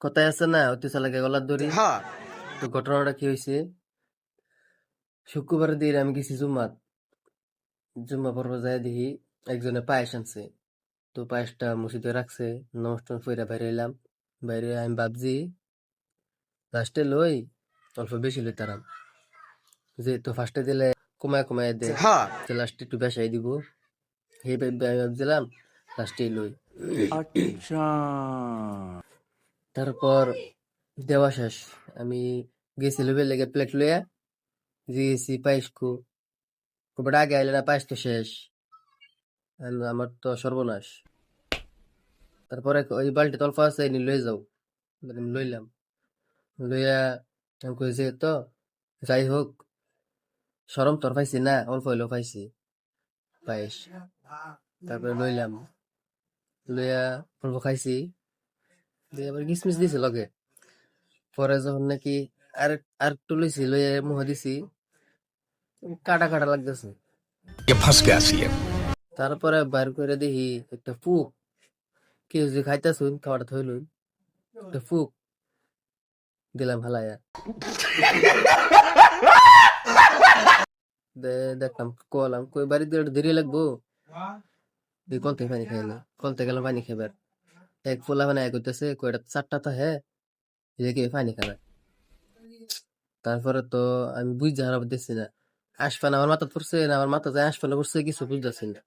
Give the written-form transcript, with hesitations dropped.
কথায় আছে না, অতি চালাকে গলার দড়ি। তো ঘটনাটা কি হয়েছে, শুক্রবারের দিন আমি গেছি জুম্মা পর্ব যায় দেখি একজনে পায়েস আনছে। তো পায়েসটা মসজিদে রাখছে, নমস্কার ফইরা বাইরে এলাম। বাইরে আমি ভাবছি লাস্টে লই অল্প বেশি লই তারাম, যে তো ফার্স্টে দিলে কমায় কমায় দে, তো লাস্টে একটু বেশাই দিব। এই ভাবে আমি ভাবছিলাম লাস্টে লই। তারপর দেওয়া শেষ, আমি গেছি লইবে লেগে প্লেট লইয়া গেছি পায়েস খুব আগে আইলে না, পায়েস তো শেষ। আমার তো সর্বনাশ। তারপরে ওই বালতি তলফা আছে, নি লই যাও। আমি লইলাম, লইয়া আমি কইছি তো যাই হোক, সরম তোর পাইছি না, অল্প হইলেও পাইছি পায়েস। তারপরে লইলাম, লইয়া অল্প খাইছি, দিয়ে আবার কিসমিস দিছে লগে। পরে যখন নাকি আর আর একটু লইছি, লইয়া মুহ দিছি, কাটা কাটা লাগতেছে। তারপরে বাইর করে দেখি একটা ফুক, কি হয়েছে খাইতেছুন, খাওয়াটা থইলুন, একটা ফুক দিলাম হালায়া। দেখলাম কলাম কই বাড়িতে একটু দেরি লাগবো, এই কল থেকে পানি খাইলে, কল থেকে গেলাম পানি খাইবার। এক ফোলা মানে এক হইতেছে কয়টা চারটা তো হ্যাঁ, এদিকে পানি খাবে। তারপরে তো আমি বুঝতে হারাব দিচ্ছি না, আসফান আমার মাথা পড়ছে না আমার মাথা যায় আসফানে পড়ছে কিছু বুঝতেছি না।